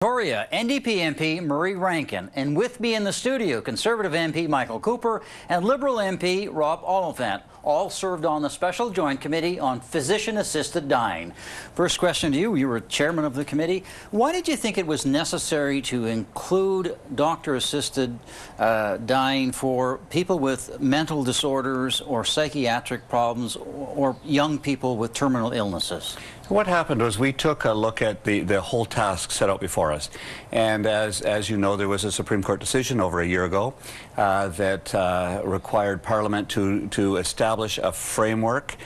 Victoria, NDP MP Murray Rankin, and with me in the studio, Conservative MP Michael Cooper and Liberal MP Rob Oliphant, all served on the Special Joint Committee on Physician-Assisted Dying. First question to you, you were chairman of the committee. Why did you think it was necessary to include doctor-assisted dying for people with mental disorders or psychiatric problems or young people with terminal illnesses? What happened was we took a look at the whole task set out before us. And as you know, there was a Supreme Court decision over a year ago that required Parliament to establish a framework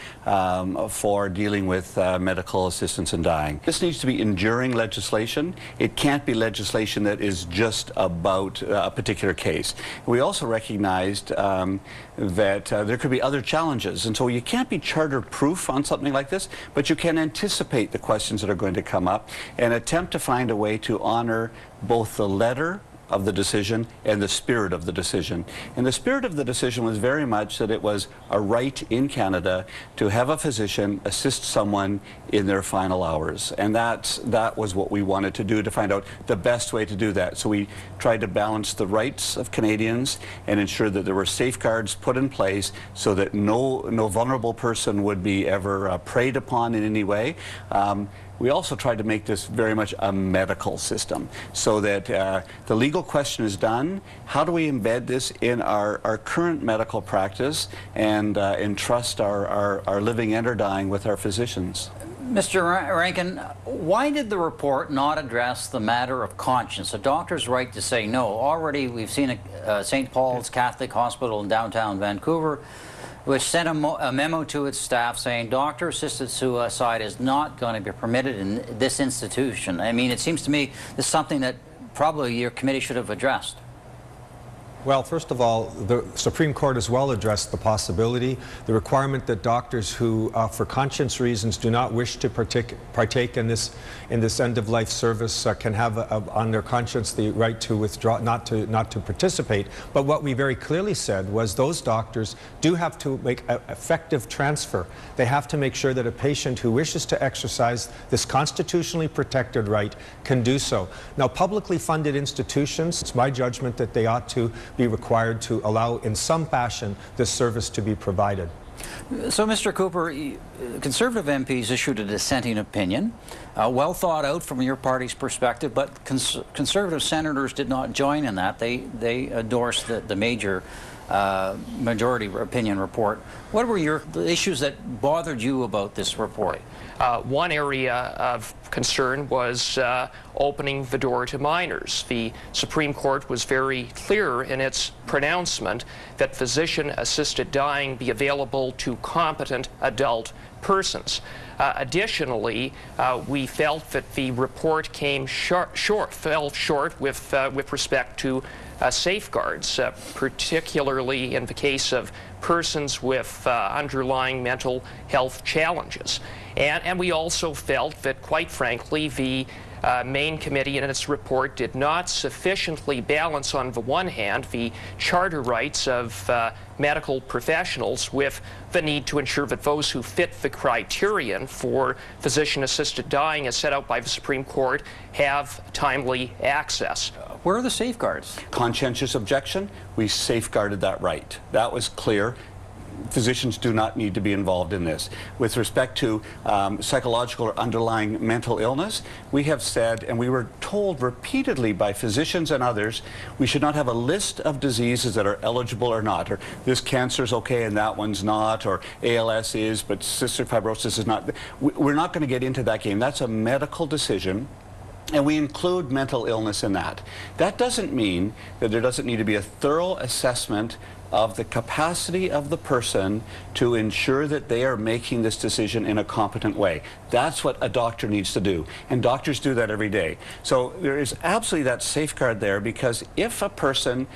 for dealing with medical assistance in dying. This needs to be enduring legislation. It can't be legislation that is just about a particular case. We also recognized that there could be other challenges, and so you can't be charter-proof on something like this, but you can anticipate the questions that are going to come up and attempt to find a way to honor both the letter of the decision and the spirit of the decision. And the spirit of the decision was very much that it was a right in Canada to have a physician assist someone in their final hours. And that was what we wanted to do, to find out the best way to do that. So we tried to balance the rights of Canadians and ensure that there were safeguards put in place so that no vulnerable person would be ever preyed upon in any way. We also tried to make this very much a medical system so that the legal question is done. How do we embed this in our current medical practice and entrust our living and our dying with our physicians? Mr. Rankin, why did the report not address the matter of conscience, a doctor's right to say no? Already we've seen St. Paul's Catholic Hospital in downtown Vancouver, which sent a memo to its staff saying doctor-assisted suicide is not going to be permitted in this institution. I mean, it seems to me this is something that probably your committee should have addressed. Well, first of all, the Supreme Court has well addressed the possibility, the requirement that doctors who, for conscience reasons, do not wish to partake in this end-of-life service can have on their conscience the right to withdraw, not to participate. But what we very clearly said was those doctors do have to make an effective transfer. They have to make sure that a patient who wishes to exercise this constitutionally protected right can do so. Now, publicly funded institutions, it's my judgment that they ought to be required to allow in some fashion this service to be provided. So, Mr. Cooper, Conservative MPs issued a dissenting opinion, well thought out from your party's perspective, but Conservative senators did not join in that. They endorsed the major majority opinion report. What were the issues that bothered you about this report? One area of concern was opening the door to minors. The Supreme Court was very clear in its pronouncement that physician-assisted dying be available to competent adult persons. Additionally, we felt that the report fell short with respect to safeguards, particularly in the case of persons with underlying mental health challenges. And we also felt that, quite frankly, the main committee in its report did not sufficiently balance, on the one hand, the charter rights of medical professionals with the need to ensure that those who fit the criterion for physician-assisted dying as set out by the Supreme Court have timely access. Where are the safeguards? Conscientious objection, we safeguarded that right. That was clear. Physicians do not need to be involved in this. With respect to psychological or underlying mental illness, we have said, and we were told repeatedly by physicians and others, we should not have a list of diseases that are eligible or not, or this cancer is okay and that one's not, or ALS is, but cystic fibrosis is not. We're not going to get into that game. That's a medical decision. And we include mental illness in that. That doesn't mean that there doesn't need to be a thorough assessment of the capacity of the person to ensure that they are making this decision in a competent way. That's what a doctor needs to do. And doctors do that every day. So there is absolutely that safeguard there, because if a person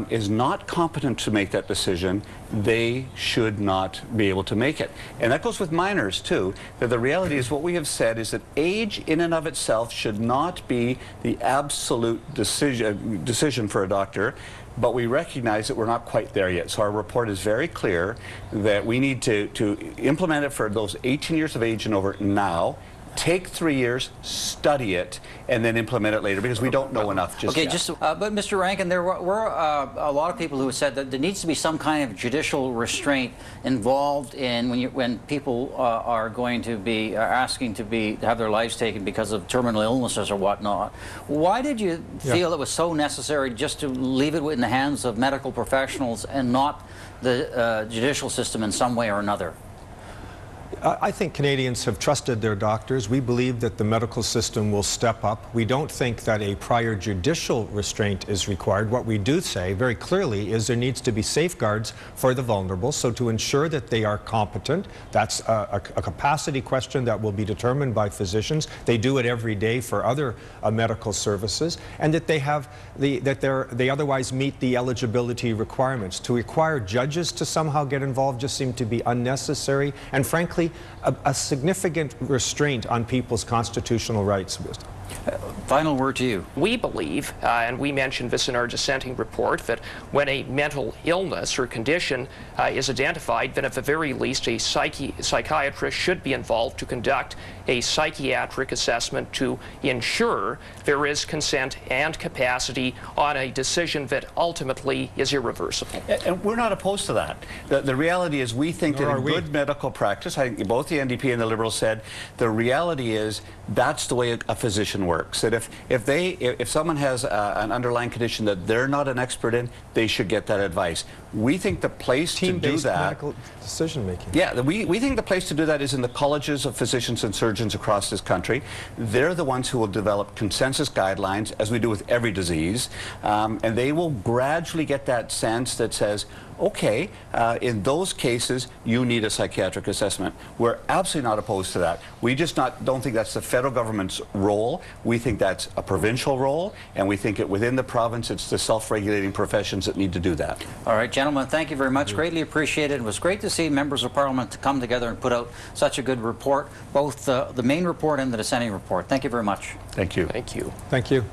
is not competent to make that decision, they should not be able to make it. And that goes with minors too, that the reality is what we have said is that age in and of itself should not be the absolute decision for a doctor. But we recognize that we're not quite there yet. So our report is very clear that we need to implement it for those 18 years of age and over now. take 3 years, study it, and then implement it later, because we don't know enough just okay, yet. But Mr. Rankin, there were a lot of people who said that there needs to be some kind of judicial restraint involved in when people are going to be asking to have their lives taken because of terminal illnesses or whatnot. Why did you feel it was so necessary just to leave it in the hands of medical professionals and not the judicial system in some way or another? I think Canadians have trusted their doctors. We believe that the medical system will step up. We don't think that a prior judicial restraint is required. What we do say very clearly is there needs to be safeguards for the vulnerable, so to ensure that they are competent. That's a capacity question that will be determined by physicians. They do it every day for other medical services, and that they otherwise meet the eligibility requirements. To require judges to somehow get involved just seemed to be unnecessary, and frankly, a significant restraint on people's constitutional rights. Final word to you. We believe, and we mentioned this in our dissenting report, that when a mental illness or condition is identified, then at the very least a psychiatrist should be involved to conduct a psychiatric assessment to ensure there is consent and capacity on a decision that ultimately is irreversible. And we're not opposed to that. The reality is we think that in good medical practice, I think both the NDP and the Liberals said, the reality is that's the way a physician works. That if someone has an underlying condition that they're not an expert in, they should get that advice. We think the place to do that, medical decision making. Yeah, we think the place to do that is in the colleges of physicians and surgeons across this country. They're the ones who will develop consensus guidelines, as we do with every disease, and they will gradually get that sense that says, okay, in those cases, you need a psychiatric assessment. We're absolutely not opposed to that. We just don't think that's the federal government's role. We think that's a provincial role, and we think within the province, it's the self-regulating professions that need to do that. All right, gentlemen, thank you very much. Greatly appreciated. It was great to see members of Parliament to come together and put out such a good report, both the main report and the dissenting report. Thank you very much. Thank you. Thank you. Thank you.